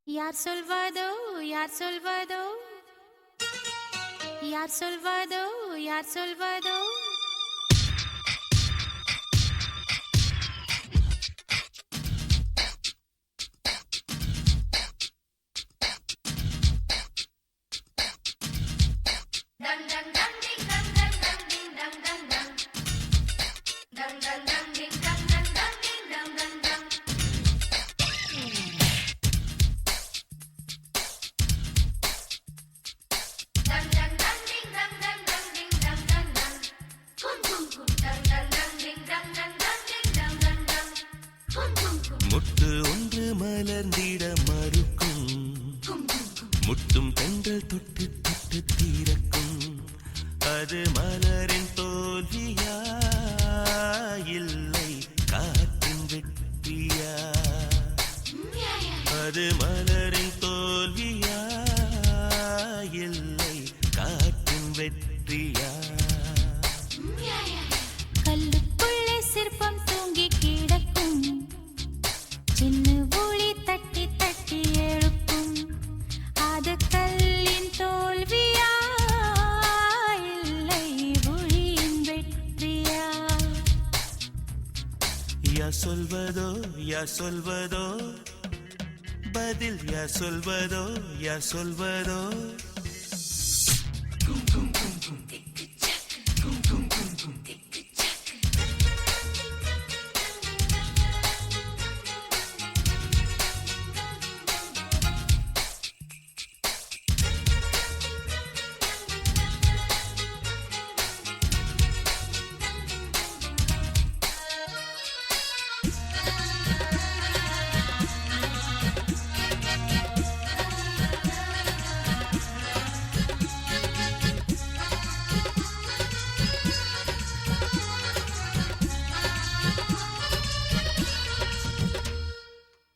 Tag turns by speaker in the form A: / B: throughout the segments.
A: யார் சொல்வதோ யார் சொல்வதோ யார் சொல்வதோ யார் சொல்வதோ
B: முட்டு ஒன்று மலர்ந்திட மறுக்கும் முட்டும் பெண்கள் தொட்டு தொட்டு தீரக்கும் அது மலரின் தோல்வியா இல்லை காற்றின் வெற்றியா அது மலரின் தோல்வியா இல்லை காற்றின் வெற்றியா
A: கல்லுக்குள்ளே சிற்பம் தூங்கி கிடக்கும் சின்ன ஒளி தட்டி தட்டி எழுப்பும் அது கல்லின் தோல்வியா இல்லை ஒளியின் வெற்றியா
B: யார் சொல்வதோ யார் சொல்வதோ பதில் யார் சொல்வதோ யார் சொல்வதோ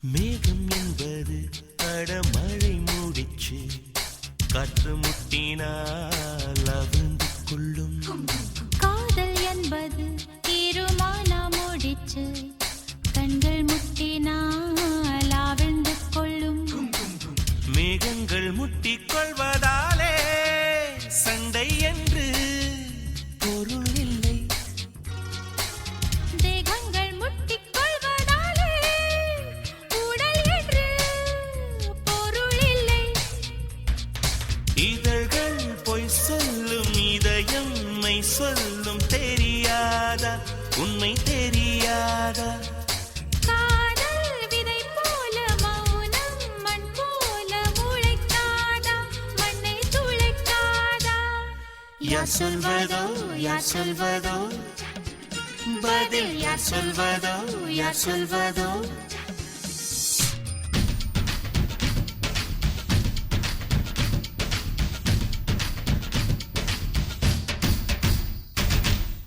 B: மேகம் என்பது அடமழை மூடிச்சு காற்று முட்டினால் அவிழ்ந்து கொள்ளும்
A: காதல் என்பது தீருமானா முடிச்சு கண்கள் முட்டினால் ஆழ்ந்து கொள்ளும்
B: மேகங்கள் முட்டிக் கொள்வதாலே சண்டை என்று பொருள் இல்லை
A: தேகங்கள் முட்டிக் கொள்வதாலே உடல் என்று பொருள் இல்லை
B: இதழ்கள் பொய் சொல்லும் இதயம் மெய் சொல்லும் தெரியாதா உண்மை தெரியாதா
A: காதல் விதை போல மௌனம் மண் போல முளைக்காதா மண்ணை துளைக்காதா
B: யார் சொல்வதோ யார் சொல்வதோ பதில் யார் சொல்வதோ யார் சொல்வதோ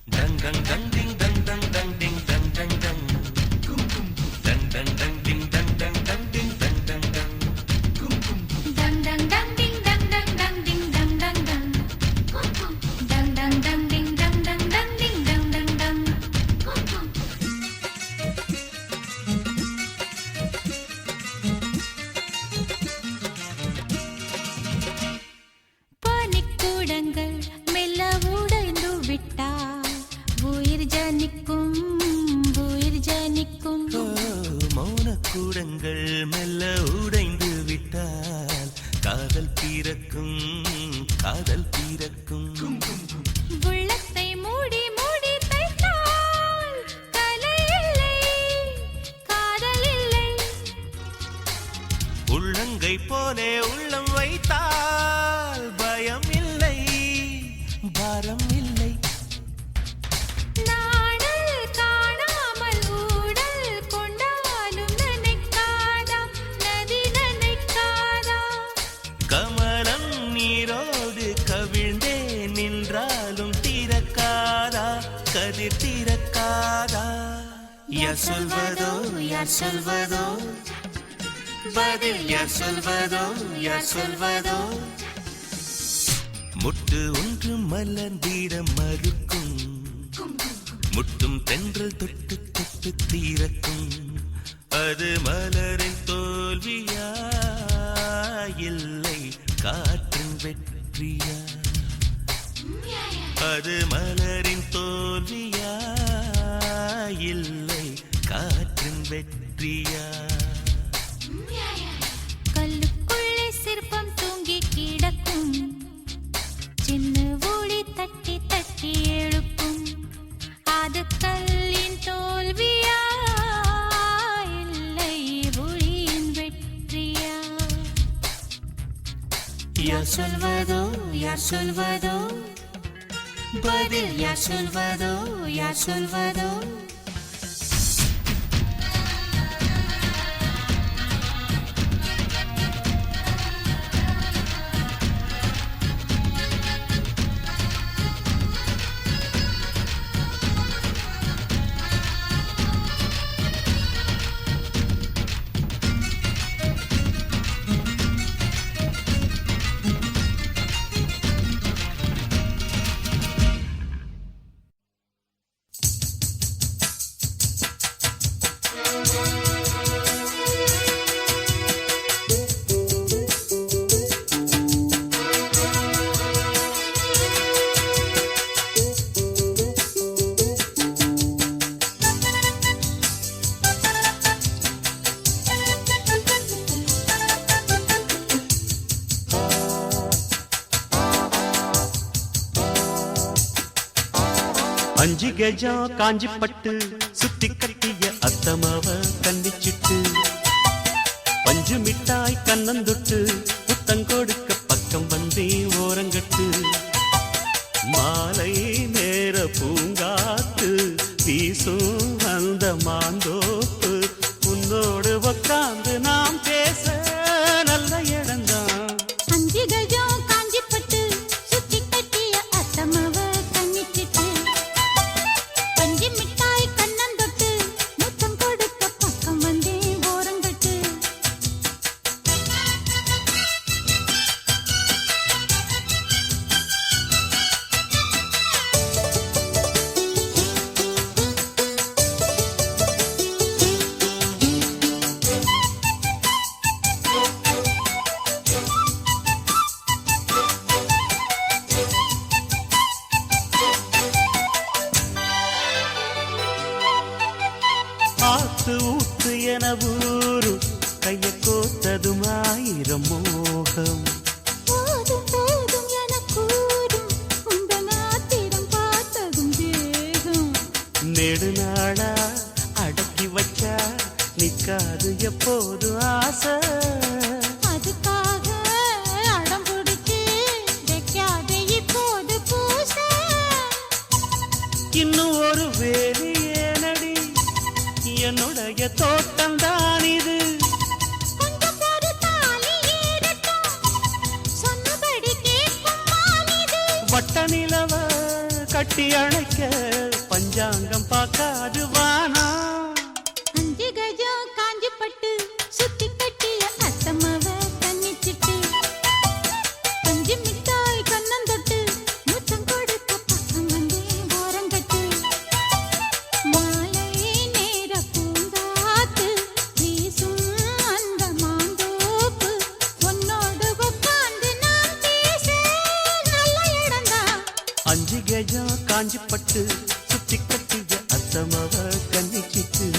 B: dang dang dang ding dang dang dang ding dang dang dang dang dang dang ding dang dang dang ding dang dang dang
A: dang dang dang ding dang dang dang ding dang dang dang dang dang dang ding dang dang dang ding dang dang dang பனிக்கூடங்கள் மெல்ல உடைந்து விட்டால் உயிர் ஜனிக்கும் உயிர் ஜனிக்கும்
B: மௌனக்கூடங்கள் மெல்ல உடைந்து விட்டால் காதல் பிறக்கும் காதல் பிறக்கும்
A: உள்ளத்தை மூடி மூடி தைத்தால் கலை இல்லை காதல் இல்லை
B: உள்ளங்கை போலே உள்ளம் வைத்தால் பயம் இல்லை பாரம் இல்லை
A: நாடல் காணாமல் ஊடல் கொண்டாலும் நினைக்காதா நதி நினைக்காதா
B: கமலம் நீரோடு கவிழ்ந்தே நின்றாலும் திறக்காதா கதிர் திறக்காதா யார் சொல்வதோ யார் சொல்வதோ பதில் யார் சொல்வதோ யார் சொல்வதோ முட்டு ஒன்று மலர்ந்திட மறுக்கும் முட்டும் தென்றல் தொட்டு தொட்டு தீரக்கும் அது மலரின் தோல்வியா வெற்றியா அது மலரின் தோல்வியா இல்லை காற்றின் வெற்றியா
A: கல்லுக்குள்ளே சிற்பம் தூங்கி கிடக்கும் சின்ன ஒளி தட்டி தட்டி எழுப்பும் அது கல்லின் தோல்வியா இல்லை ஒளியின் வெற்றியா யார் சொல்வதோ யார் சொல்வதோ பதில் யார் சொல்வதோ யார் சொல்வதோ
C: அஞ்சு கஜம் காஞ்சி பட்டு சுத்தி கட்டிய அத்தமாவ கண்டிச்சிட்டு பஞ்சு மிட்டாய் கண்ணந்தொட்டு புத்தங்கொடுக்க பக்கம் வந்தே ஓரங்கட்டு மாலை நேர பூங்காத்து வீசும் அந்த மாந்தோப்பு உன்னோடு உக்காந்து நாம் பேச நல்ல இடம்தான்
A: அஞ்சு கஜம் காஞ்சி பட்டு சுத்தி கட்டிய அத்தமவ கண்ணிச்சிட்டு பஞ்சு மிட்டாய் கண்ணந்தொட்டு முத்தம் கொடுக்க பக்கம் வந்தே ஓரங்கட்டு
C: ஆத்து ஊத்து என ஊரு கைய கோத்ததும் ஆயிரம் மோகம்
A: போதும் போதும் என கூறும் உந்த நாத்திரம் பார்த்ததும் தேகம்
C: நெடுநாளா அடக்கி வச்சா நிக்காது எப்போது ஆசை
A: அதுக்காக அடம் பிடிச்சு வைக்காதே இப்போது பூச
C: இன்னும் ஒரு வேலி ஏனடி என்னுடைய தோட்டம் தான் இது
A: கொஞ்சம் பொறுத்தாலி ஏறட்டும் சொன்னபடி கேட்கும் மானிது
C: வட்ட நிலவ கட்டி அணைக்க பஞ்சாங்கம் பார்க்காது வானா
A: அஞ்சு கஜம் காஞ்சி பட்டு சுத்தி கட்டிய அத்தமவ கண்ணிச்சிட்டு பஞ்சு மிட்டாய் கண்ணந்தொட்டு முத்தம் கொடுக்க பக்கம் வந்தே ஓரங்கட்டு மாலை நேர பூங்காத்து வீசும் அந்த மாந்தோப்பு உன்னோடு உட்கார்ந்து நாம் பேச நல்ல இடம்தான்
C: அஞ்சு கஜம் காஞ்சி பட்டு சுத்தி கட்டிய அத்தமவ கண்ணிச்சிட்டு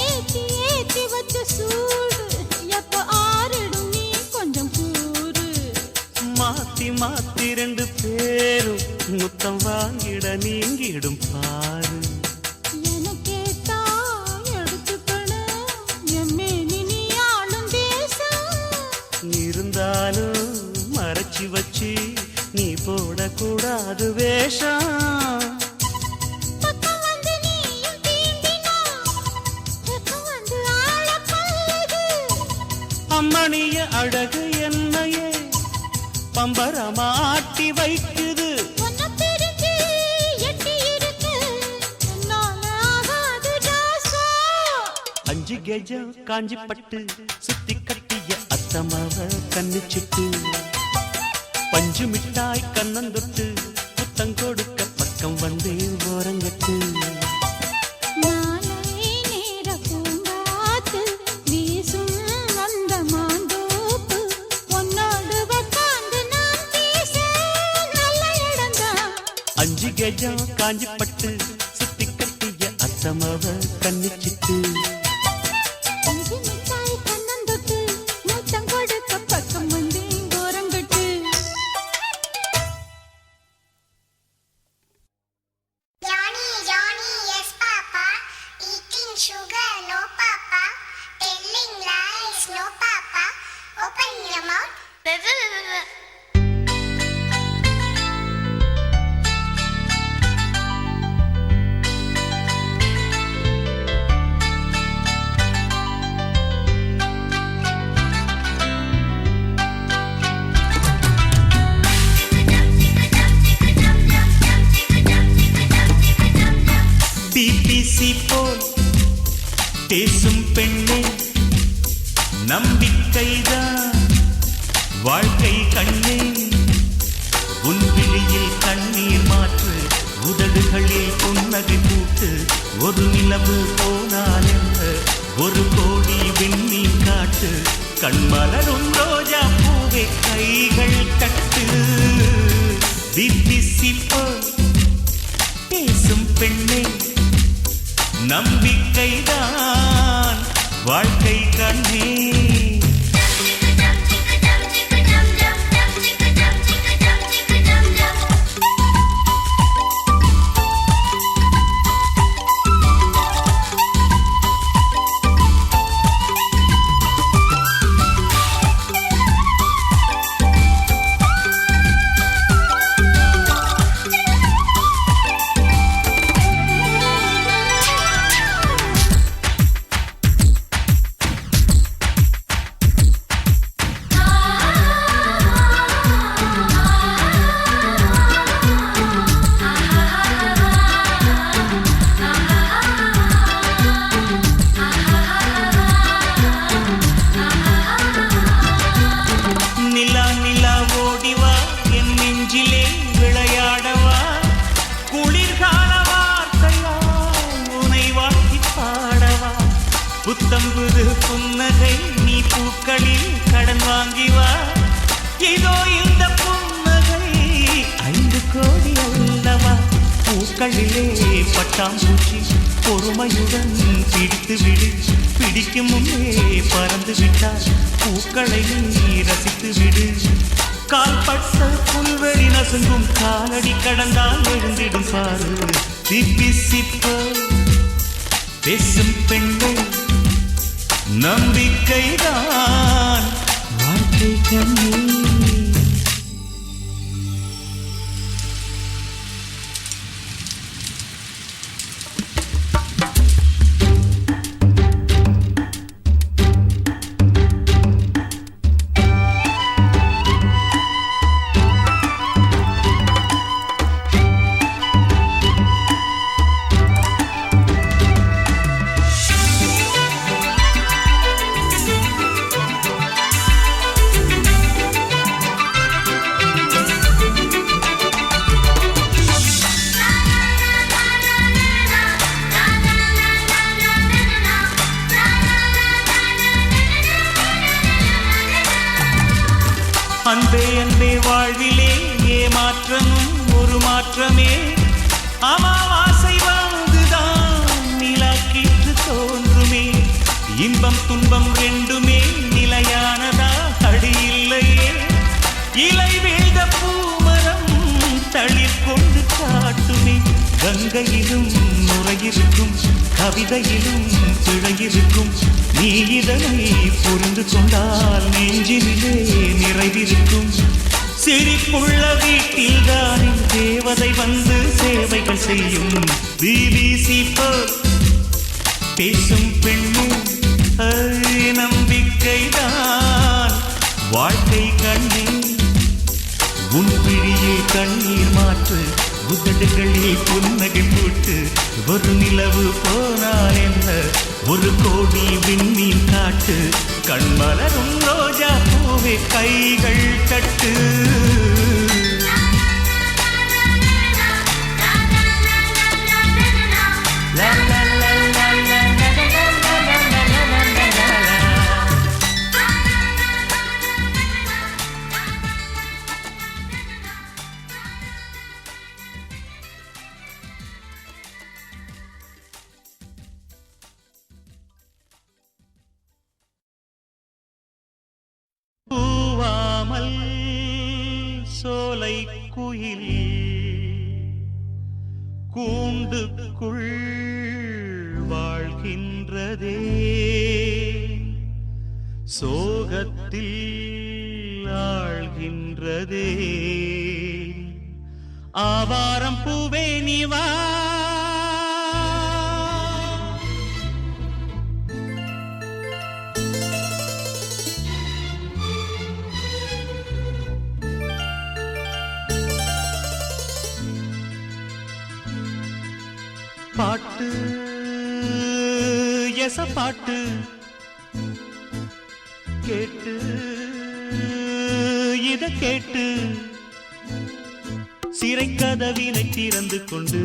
A: ஏத்தி ஏத்தி வச்ச சூடு எப்ப ஆறிடும் நீ கொஞ்சம் கூறு
C: மாத்தி மாத்தி ரெண்டு பேரும் முத்தம் வாங்கிட நீங்கிடும் பாரு
A: எனக்கேத்தா எடுத்துக்கணும் எம்மேனி நீ ஆளும் தேசம்
C: இருந்தாலும் மறைச்சி வச்சு நீ போடக்கூடாது வேஷம்
A: பக்கம் வந்து நீயும் தீண்டினா பக்கம் வந்து ஆள கொல்லுது
C: அம்மணிய அழகு என்னையே பம்பரமாட்டி வைக்குது.
A: உன்னை பிரிஞ்சு எட்டி இருக்கு என்னால ஆகாது ராசா.
C: 5 கெஜம் காஞ்சி பட்டு சுத்தி கட்டிய அத்தமாவ கண்ணிச்சிட்டு பஞ்சு மிட்டாய் கண்ணந்தொட்டு புத்தம் கொடுக்க பக்கம் வந்து ஓரங்கட்டு.
A: மாலை நேர பூங்காத்து வீசும் அந்த மாந்தோப்பு உன்னோடு உட்கார்ந்து நான் பேச நல்ல இடம்தான்.
C: 5 கெஜம் காஞ்சி பட்டு சுத்தி கட்டிய அத்தமாவ கண்ணிச்சிட்டு
A: பஞ்சு மிட்டாய் கண்ணந்தொட்டு முத்தம் கொடுக்க பக்கம் வந்து ஓரங்கட்டு.
D: Johnny, Johnny, yes, Papa. Eating sugar, no, Papa. Telling lies, no, Papa. Open your mouth.
C: BBC போல் பேசும் பெண்ணே நம்பிக்கைதான் வாழ்க்கை கண்ணே. உன் விழியில் கண்ணீர் மாற்று உதடுகளில் புன்னகை பூட்டு. ஒரு நிலவு போனால் என்ன 1 கோடி விண்மீன் காட்டு. கண்மலரும் ரோஜா பூவை கைகள் தட்டு. பிபிசி போல் பேசும் பெண்ணே நம்பிக்கைதான் வாழ்க்கை கண்ணே. நிலா நிலா ஓடிவா என் நெஞ்சிலே விளையாடவா. குளிர்கால வார்த்தையால் உனை வாழ்த்தி பாடவா. புத்தம்புது புன்னகை நீ பூக்களில் கடன் வாங்கிவா. இதோ இந்த புன்னகை 5 கோடி அல்லவா. பூக்களிலே பட்டாம்பூச்சி பொறுமையுடன் பிடித்து விடு. பிடிக்கும் முன்னே பறந்து விட்டால் பூக்களை நீ ரசித்து விடு. கால்பட்ட புல்வெளி நசுங்கும் காலடி கடந்தால் எழுந்திடும் பாரு. சிப்பிசிப்ப பேசும் பெண்கள் நம்பிக்கைதான் வாழ்க்கை கண்ணே. அன்பே அன்பே வாழ்விலே ஏமாற்றமும் ஒரு மாற்றமே. அமாவாசை வந்துதான் நிலாக்கீற்று தோன்றுமே. இன்பம் துன்பம் ரெண்டுமே நிலையானதா அடியில்லையே. இலை வீழ்ந்த பூமரம் தளிர் கொண்டு காட்டுமே. கங்கையிலும் நுரையிருக்கும் கவிதையிலும் பிழையிருக்கும். நீ இதனை புரிந்து கொண்டால் நெஞ்சினிலே நிறைவிருக்கும். சிரிப்புள்ள வீட்டில் தானே தேவதை வந்து சேவைகள் செய்யும். பிபிசி பேசும் பெண்ணு நம்பிக்கைதான் கண்ணீர் மாற்று உதடுகளில் புன்னகை பூட்டு ஒரு நிலவு போனால் என்ன ஒரு கோடி விண்மீன் காட்டு கண்மலரும் ரோஜா பூவே கைகள் தட்டு லா லா லா லா லா லா லா லா லா லா லா. பூவாமல் சோலை குயில் கூண்டுக்குள் வாழ்கின்றதே சோகத்தில் ஆழ்கின்றதே ஆவாரம் பூவே நீ வா பாட்டு எச பாட்டு கேட்டு இத கேட்டு சிறை கதவினை திறந்து கொண்டு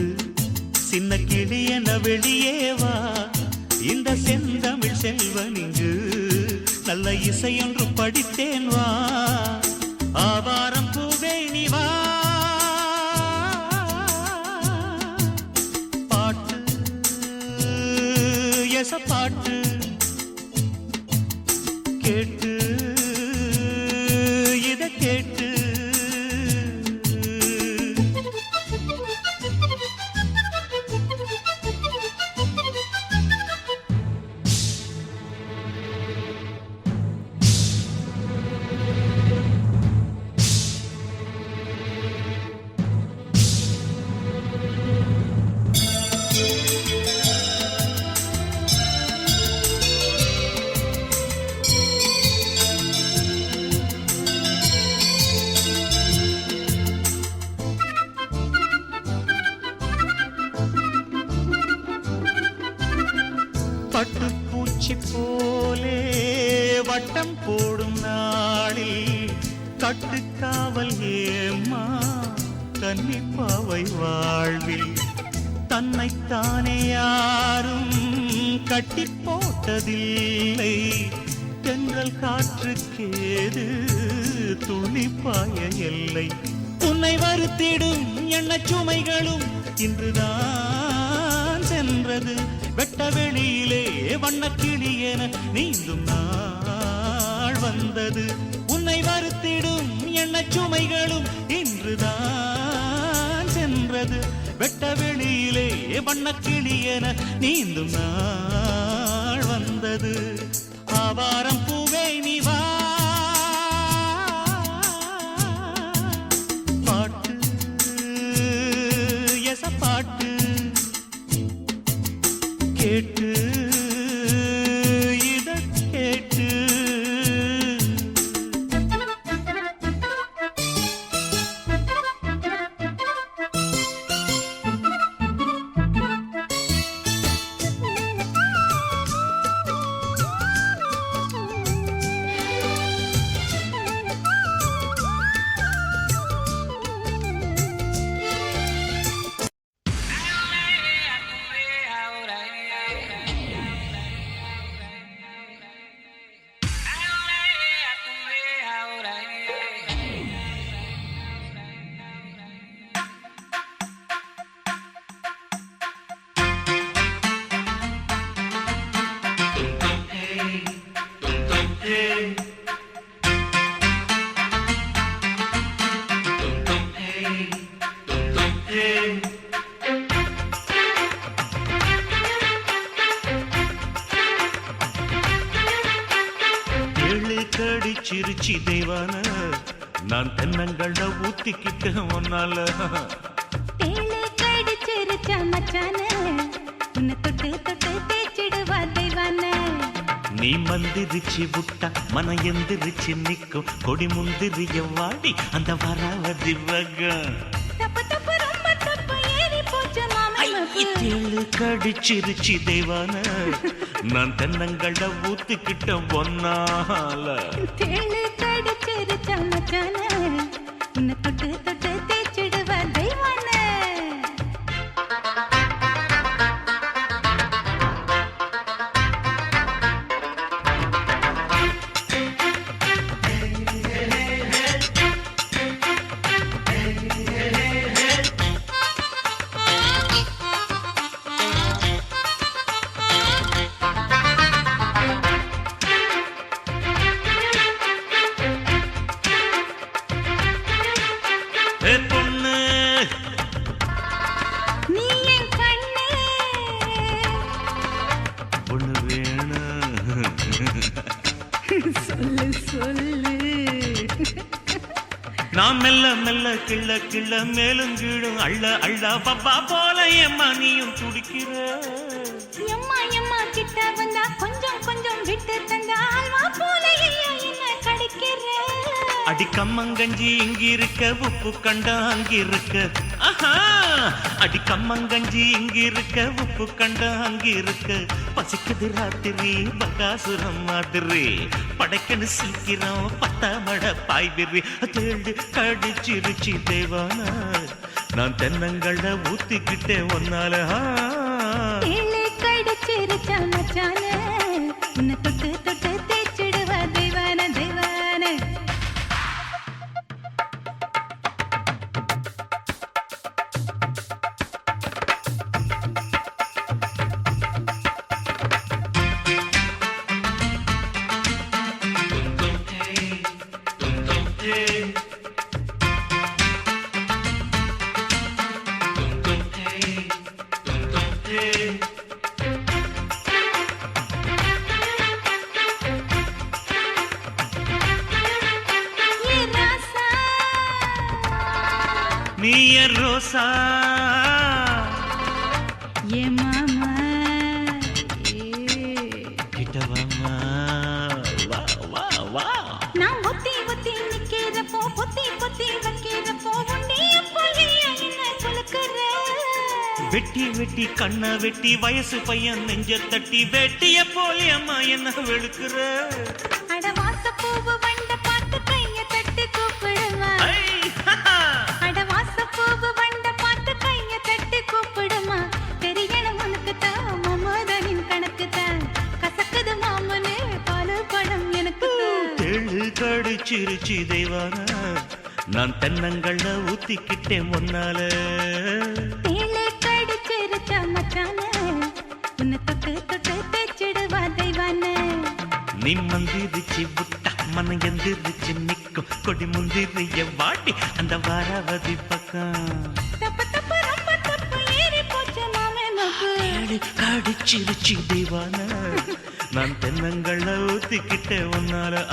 C: சின்ன கிளி என வெளியே வா இந்த செந்தமிழ் செல்வன் இங்கு நல்ல இசையொன்று படித்தேன் வா ஆவாரம் பூவே நீ வா பாட்டு கேட்டு இத கேட்டு பட்டுப்பூச்சி போலே வட்டம் போடும் நாளில் கட்டுக்காவல் ஏம்மா கன்னிப்பாவை வாழ்வில் தன்னைத்தானே யாரும் கட்டி போட்டதில்லை தென்றல் காற்றுக்கேது துளிப்பாய எல்லை உன்னை வருத்திடும் எண்ணச் சுமைகளும் இன்றுதான் சென்றது வெட்ட வெளியிலே வண்ணக்கிளி என நீந்தும் நாள் வந்தது உன்னை வருத்திடும் எண்ணச் சுமைகளும் இன்றுதான் சென்றது வெட்ட வெளியிலே வண்ணக்கிளி என நீந்தும் நாள் வந்தது ஆவாரம் பூவே நீ வா பாட்டு எச பாட்டு கேட்டு இத கேட்டு சிரிச்சி தெய்வான நான் தென்னங்கள்ல ஊத்திக்கிட்டு ஒன்னால
E: தேளு கடிச்சிருச்ச மச்சான உன்னை தொட்டு தொட்டு தேய்ச்சிடுவா தெய்வான
C: நீ மந்திரிச்சு விட்டா மன எந்திரிச்சு நிக்கும் கொடி முந்திரிய வாடி அந்த வராவதி வகம்
E: தப்பு தப்பு ரொம்ப தப்பு ஏறி போச்சு மாமனுக்கு
C: தேளு கடிச்சிருச்சு தேவான நான் தென்னங்கள ஊத்துக்கிட்ட ஒன்னால
E: தேளு கடிச்சிருச்ச மச்சான உன்னை தொட்டு தொட்டு தேய்ச்சிடுவ தெய்வான
C: பொண்ணு
E: நீ என் கண்ணு
C: பொண்ணு வேணும்
E: சொல்லு சொல்லு
C: நான் மெல்ல மெல்ல கிள்ள கிள்ள மேலும் கீழும் அள்ள அள்ள பப்பா போல ஏம்மா நீயும் துடிக்கிற
E: எம்மா எம்மா கிட்ட வந்தா கொஞ்சம் கொஞ்சம் விட்டு தந்தா அல்வா போல ஐயா என்ன கடிக்கிற
C: அடி கம்மங்கஞ்சி இங்கிருக்க உப்பு கண்டா அங்கிருக்க ஆஹா அடி கம்மங்கஞ்சி இங்கிருக்க உப்பு கண்டா அங்கிருக்க பசிக்குது ராத்திரி பகாசுரம் மாதிரி படைக்கன்னு சீக்கிரம் பத்தாமட பாய்விரி தேடு கடிச்சிருச்சி தேவானா நான் தென்னங்கள ஊத்திக்கிட்டேன் ஒன்னால
E: தேளு கடிச்சிருச்ச மச்சான உன்னை தொட்டு தொட்டு தேய்ச்சிடுவ தெய்வான தெய்வான ஏ ராசா
C: நீ என் ரோசா
E: ஏ மாமா
C: கிட்டவாமா வா வா வா
E: நான் ஒத்தி ஒத்தி நிக்கிறப்போ பொத்தி பொத்தி வைக்கிறப்போ உண்டிய போலியா என்ன குலுக்குற
C: வெட்டி வெட்டி கண்ண வெட்டி வயசு பையன் நெஞ்ச தட்டி வெட்டிய போலே அம்மா என்ன வெளுக்குற
E: அட வாசப்பூவு வண்ட பார்த்து கைய தட்டி கூப்பிடுமா
C: ஐ, ஹஹா.
E: அட வாசப்பூவு வண்ட பார்த்து கைய தட்டி கூப்பிடுமா தெரியணும் உனக்கு தான் மமதனின் கணக்கு தான் கசக்குது மாமனே பாலு பழம் எனக்கு
C: தேளு கடிச்சிருச்சு தெய்வானா நான் தென்னங்கள ஊத்திக்கிட்டேன் ஒன்னால
E: தேளு கடிச்சிருச்ச மச்சான உன்னை தொட்டு தொட்டு தேய்ச்சிடுவா தெய்வான
C: நீ மந்திரிச்சு விட்டா மன எந்திரிச்சு நிக்கும் கொடி முந்திரிய வாடி அந்த வாராவதி பக்கம்
E: தப்பு தப்பு ரொம்ப தப்பு ஏறி போச்சு மாமனுக்கு
C: தேளு கடிச்சிருச்சு தெய்வானா நான் தென்னங்கள ஊத்திக்கிட்டேன் ஒன்னால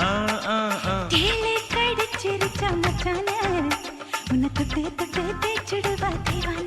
E: தேளு கடிச்சிருச்ச மச்சான உன்னை தொட்டு தொட்டு தேய்ச்சிடுவா தெய்வான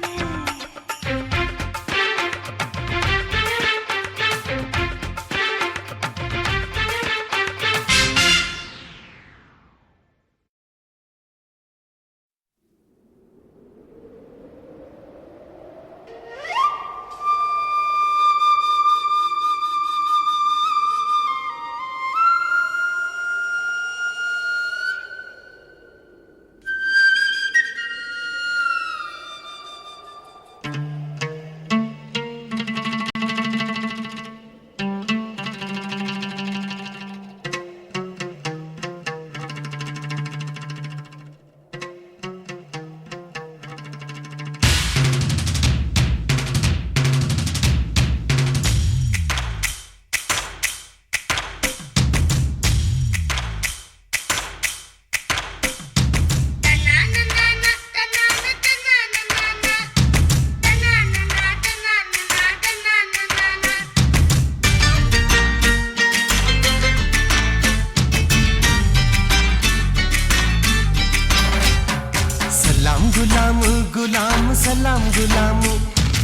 F: गुलाम सलाम गुलाम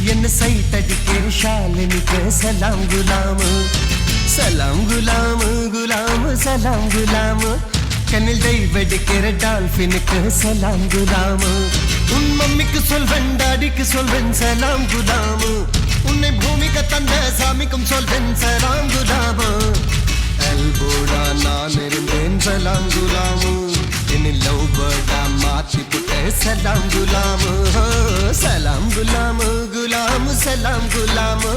F: என்ன சைட் அடிக்கிற ஷாலினிக்கு சலாம் குலாம் சலாம் குலாம் குலாம் சலாம் குலாம் கண்ணில் டைவடிக்கிற டால்பினுக்கு சலாம் குலாம் உன் மம்மிக்கு சொல்வன் டாடிக்கு சொல்வன் சலாம் குலாம் உன்னை பூமிக்கு தந்த சாமிக்கும் சொல்வன் சலாம் குலாம் அல்போடா நான் இருந்தேன் சலாம் குலாம் என்னில் லவ் பேர்டா மாத்தி புட்ட சலாம் குலாம் சலாம் குலாம் குலாம் சலாம் குலாம்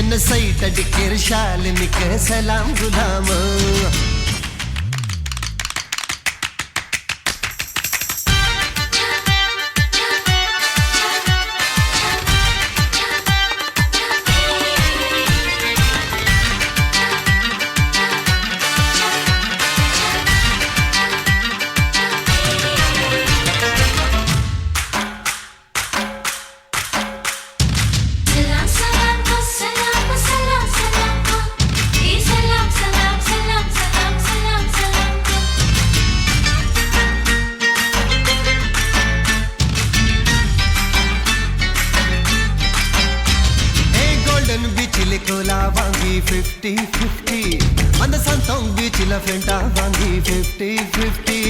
F: என்ன சைட் அடிக்கிற ஷாலினிக்கு சலாம் Ghulam
A: Salam salam salam salam salam ee salam salam salam salam salam salam
F: golden பீச்சில் கோலா வாங்கி 50-50 அந்த சந்தோங் பீச்சில் ஃப்ரெண்டா வாங்கி 50-50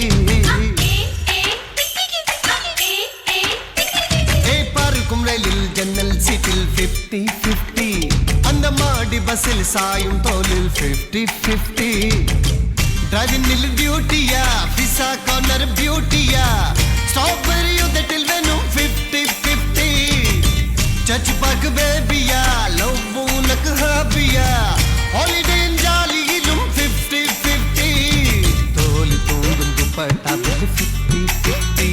F: பார்க்கும் ரயிலில் ஜன்னல் சீட்டில் 50-50 அந்த மாடி பஸ்ஸில் சாயும் தோலில் 50-50 டிரைவினில் பியூட்டியா பிசா கார்னர் பியூட்டியா ஸ்ட்ராபெரி உதட்டில் வேணும் 50-50 சர்ச் பார்க் பேபியா லவ் உனக்கு ஹாபியா ஹாலிடே ஜாலியிலும் 50-50 தோலி தூங்கும் துப்பட்டாவில் 50-50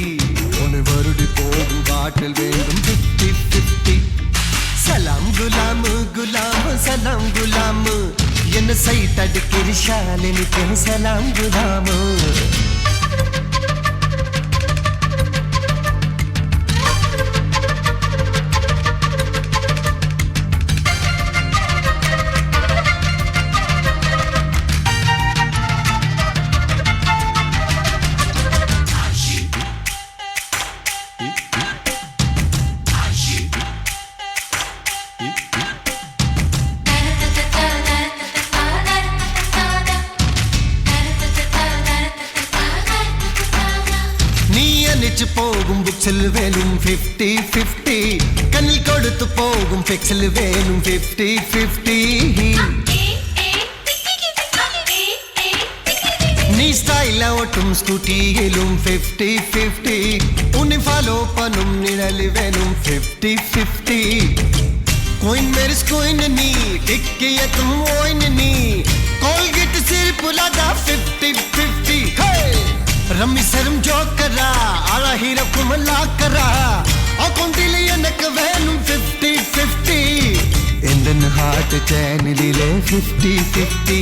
F: உன்னை வருடி போகும் காட்டில் வேண்டும் 50-50 சலாம் குலாம் குலாம் சலாம் குலாம் என்ன சைட் அடிக்கிற ஷாலினிக்கு சலாம் குலாம் நீ அணிச்சு போகும் புக்ஸில் வேணும் 50-50 கண்ணில் கொடுத்து போகும் பிக்ஸில் வேணும் 50-50 நீ ஸ்டைல ஓட்டும் ஸ்கூட்டியிலும் 50-50 உன்னை ஃபாலோ பண்ணும் நிழல் வேணும் 50-50 கோயின் மேரிஸ் கோயின் நீ டிக்கிய தும் ஓயின் நீ கோல்கேட் சிரிப்புலாதா 50-50 ரம்மி சரும் ஜோக்கரா அழகிரக்கும் லாக்கரா அக்கௌண்டில் எனக்கு வேணும் 50-50 எந்த ஹார்ட் சேனலிலே 50-50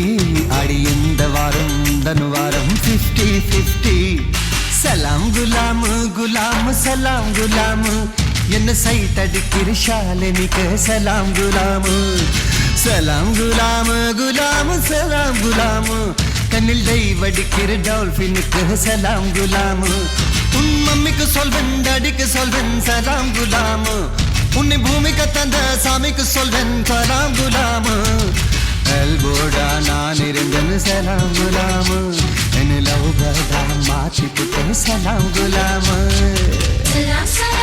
F: அடி இந்த வாரம் தனுவாரம் 50-50 சலாம் குலாம் குலாம் சலாம் குலாம் என்ன சைட் அடிக்கிற ஷாலினிக்கு சலாம் குலாம் சலாம் குலாம் குலாம் சலாம் குலாம் கண்ணில் டைவடிக்கிற டால்பினுக்கு சலாம் குலாம் உன் மம்மிக்கு சொல்வன் டாடிக்கு சொல்வன் சலாம் குலாம் உன்னை பூமிக்கு தந்த சாமிக்கு சொல்வன் சலாம் குலாம் அல்போடா நான் இருந்தன் சலாம் குலாம் என்ன லவ் பேர்டா மாத்தி புட்ட சலாம் குலாம்
A: salam salam